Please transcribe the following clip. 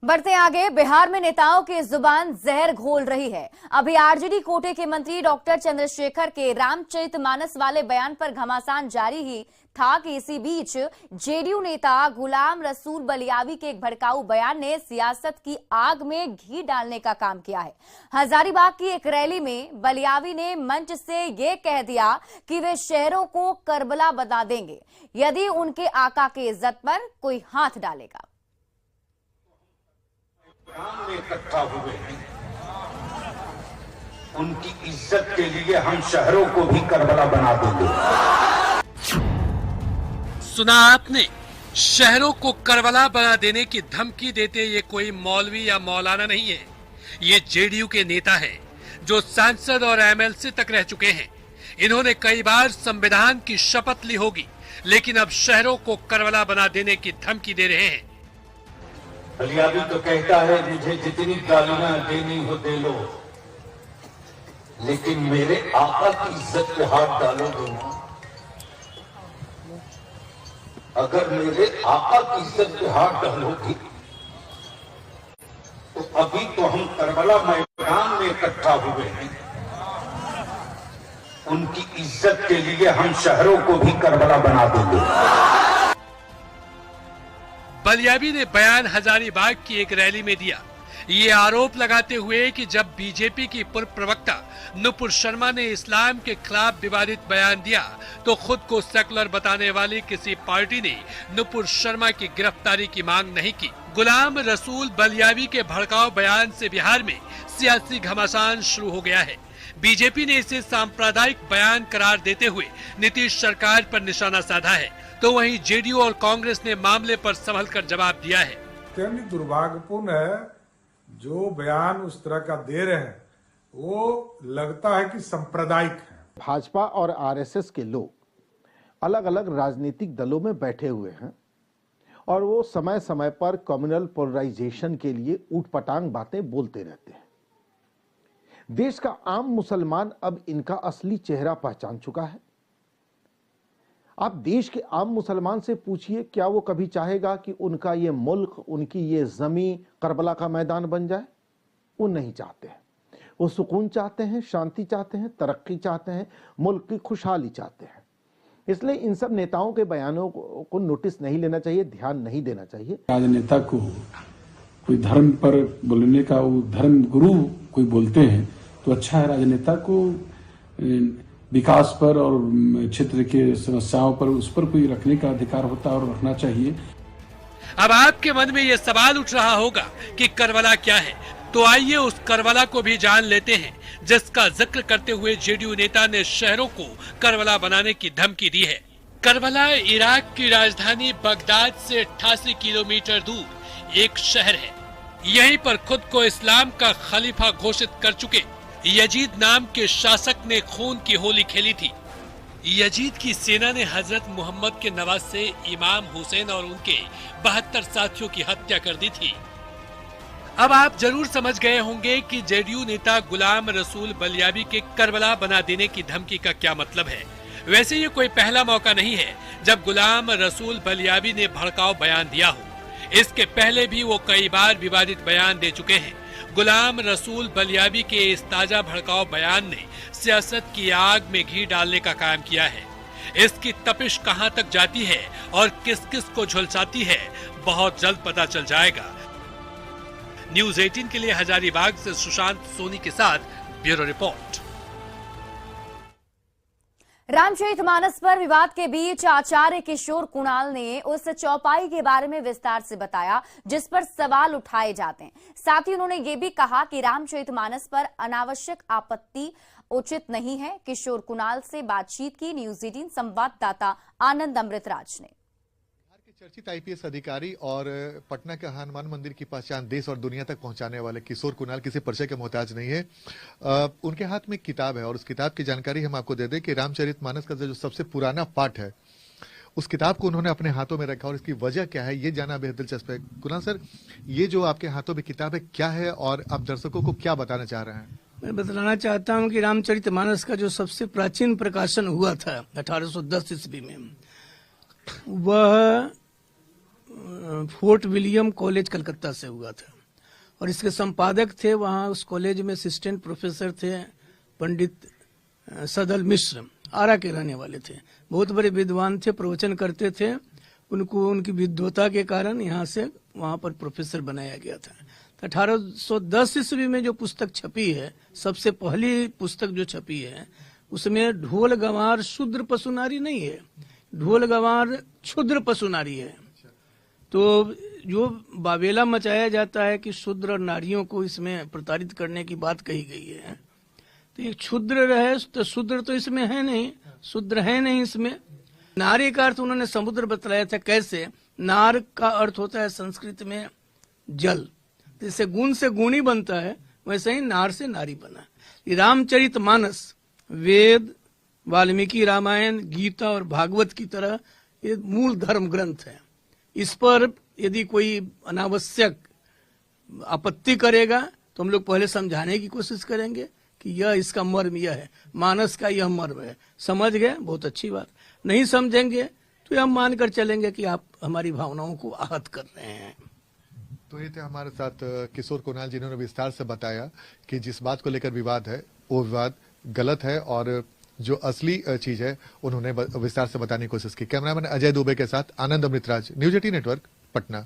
बढ़ते आगे, बिहार में नेताओं की जुबान जहर घोल रही है। अभी आरजेडी कोटे के मंत्री डॉक्टर चंद्रशेखर के रामचरितमानस वाले बयान पर घमासान जारी ही था कि इसी बीच जेडीयू नेता गुलाम रसूल बलियावी के एक भड़काऊ बयान ने सियासत की आग में घी डालने का काम किया है। हजारीबाग की एक रैली में बलियावी ने मंच से ये कह दिया कि वे शहरों को करबला बना देंगे यदि उनके आका की इज्जत पर कोई हाथ डालेगा। में इकट्ठा हुए हैं, उनकी इज्जत के लिए हम शहरों को भी करबला बना देंगे। सुना आपने, शहरों को करबला बना देने की धमकी देते ये कोई मौलवी या मौलाना नहीं है, ये जेडीयू के नेता है जो सांसद और एमएलसी तक रह चुके हैं। इन्होंने कई बार संविधान की शपथ ली होगी, लेकिन अब शहरों को करबला बना देने की धमकी दे रहे हैं। बलियावी तो कहता है मुझे जितनी गालियां देनी हो दे लो, लेकिन मेरे आका की इज्जत पे हाथ डालोगे ना, अगर मेरे आका की इज्जत पे हाथ डालोगे तो अभी तो हम करबला मैदान में इकट्ठा हुए हैं, उनकी इज्जत के लिए हम शहरों को भी करबला बना देंगे। बलियावी ने बयान हजारीबाग की एक रैली में दिया, ये आरोप लगाते हुए कि जब बीजेपी की पूर्व प्रवक्ता नुपुर शर्मा ने इस्लाम के खिलाफ विवादित बयान दिया तो खुद को सेकुलर बताने वाली किसी पार्टी ने नुपुर शर्मा की गिरफ्तारी की मांग नहीं की। गुलाम रसूल बलियावी के भड़काऊ बयान से बिहार में सियासी घमासान शुरू हो गया है। बीजेपी ने इसे सांप्रदायिक बयान करार देते हुए नीतीश सरकार पर निशाना साधा है, तो वहीं जेडीयू और कांग्रेस ने मामले पर संभल कर जवाब दिया है। अत्यंत दुर्भाग्यपूर्ण है जो बयान उस तरह का दे रहे हैं, वो लगता है कि सांप्रदायिक है। भाजपा और आरएसएस के लोग अलग अलग राजनीतिक दलों में बैठे हुए हैं और वो समय समय पर कम्युनल पोलराइजेशन के लिए ऊटपटांग बातें बोलते रहते हैं। देश का आम मुसलमान अब इनका असली चेहरा पहचान चुका है। आप देश के आम मुसलमान से पूछिए, क्या वो कभी चाहेगा कि उनका ये मुल्क, उनकी ये जमीन करबला का मैदान बन जाए? वो नहीं चाहते हैं। वो सुकून चाहते हैं, शांति चाहते हैं, तरक्की चाहते हैं, मुल्क की खुशहाली चाहते हैं। इसलिए इन सब नेताओं के बयानों को नोटिस नहीं लेना चाहिए, ध्यान नहीं देना चाहिए। राजनेता को कोई धर्म पर बोलने का, वो धर्म गुरु कोई बोलते हैं तो अच्छा है। राजनेता को विकास पर और क्षेत्र के समस्याओं पर, उस पर कोई रखने का अधिकार होता है और रखना चाहिए। अब आपके मन में यह सवाल उठ रहा होगा कि करबला क्या है, तो आइए उस करबला को भी जान लेते हैं जिसका जिक्र करते हुए जेडीयू नेता ने शहरों को करबला बनाने की धमकी दी है। करबला इराक की राजधानी बगदाद से 88 किलोमीटर दूर एक शहर है। यहीं पर खुद को इस्लाम का खलीफा घोषित कर चुके यजीद नाम के शासक ने खून की होली खेली थी। यजीद की सेना ने हजरत मोहम्मद के नवासे इमाम हुसैन और उनके 72 साथियों की हत्या कर दी थी। अब आप जरूर समझ गए होंगे कि जेडीयू नेता गुलाम रसूल बलियावी के करबला बना देने की धमकी का क्या मतलब है। वैसे ये कोई पहला मौका नहीं है जब गुलाम रसूल बलियावी ने भड़काऊ बयान दिया हो। इसके पहले भी वो कई बार विवादित बयान दे चुके हैं। गुलाम रसूल बलियावी के इस ताजा भड़काऊ बयान ने सियासत की आग में घी डालने का काम किया है। इसकी तपिश कहां तक जाती है और किस किस को झुलसाती है, बहुत जल्द पता चल जाएगा। न्यूज़ 18 के लिए हजारीबाग से सुशांत सोनी के साथ ब्यूरो रिपोर्ट। रामचरितमानस पर विवाद के बीच आचार्य किशोर कुणाल ने उस चौपाई के बारे में विस्तार से बताया जिस पर सवाल उठाए जाते हैं। साथ ही उन्होंने ये भी कहा कि रामचरितमानस पर अनावश्यक आपत्ति उचित नहीं है। किशोर कुणाल से बातचीत की न्यूज़ 18 संवाददाता आनंद अमृतराज ने। चर्चित आईपीएस अधिकारी और पटना के हनुमान मंदिर की पहचान देश और दुनिया तक पहुंचाने वाले किशोर कुणाल किसी परिचय के मोहताज नहीं है। उनके हाथ में एक किताब है और उस किताब की जानकारी हम आपको दे दें कि रामचरितमानस का जो सबसे पुराना पाठ है, उस किताब को उन्होंने अपने हाथों में रखा और इसकी वजह क्या है ये जाना बेहद दिलचस्प है। कुणाल सर, ये जो आपके हाथों में किताब है क्या है और आप दर्शकों को क्या बताना चाह रहे हैं? मैं बतलाना चाहता हूँ कि रामचरितमानस का जो सबसे प्राचीन प्रकाशन हुआ था 1810 ईस्वी में, वह फोर्ट विलियम कॉलेज कलकत्ता से हुआ था और इसके संपादक थे वहाँ उस कॉलेज में असिस्टेंट प्रोफेसर थे पंडित सदल मिश्र, आरा के रहने वाले थे। बहुत बड़े विद्वान थे, प्रवचन करते थे। उनको उनकी विद्वता के कारण यहाँ से वहाँ पर प्रोफेसर बनाया गया था। 1810 ईस्वी में जो पुस्तक छपी है, सबसे पहली पुस्तक जो छपी है, उसमें ढोल गंवार शूद्र पशुनारी नहीं है, ढोल गंवार क्षुद्र पशुनारी है। तो जो बावेला मचाया जाता है कि शूद्र और नारियों को इसमें प्रताड़ित करने की बात कही गई है, तो ये क्षुद्र रहे तो शूद्र तो इसमें है नहीं, शूद्र है नहीं इसमें। नारी का अर्थ उन्होंने समुद्र बतलाया था। कैसे? नार का अर्थ होता है संस्कृत में जल, जैसे गुण से गुणी बनता है वैसे ही नार से नारी बना। ये रामचरितमानस वेद, वाल्मीकि रामायण, गीता और भागवत की तरह ये मूल धर्म ग्रंथ है। इस पर यदि कोई अनावश्यक आपत्ति करेगा तो हम लोग पहले समझाने की कोशिश करेंगे कि यह इसका मर्म यह है, मानस का यह मर्म है। समझ गए, बहुत अच्छी बात। नहीं समझेंगे तो हम मानकर चलेंगे कि आप हमारी भावनाओं को आहत कर रहे हैं। तो ये थे हमारे साथ किशोर कुणाल, जिन्होंने विस्तार से बताया कि जिस बात को लेकर विवाद है वो विवाद गलत है और जो असली चीज है उन्होंने विस्तार से बताने की कोशिश की। कैमरामैन अजय दुबे के साथ आनंद अमृतराज, न्यूज 18 नेटवर्क, पटना।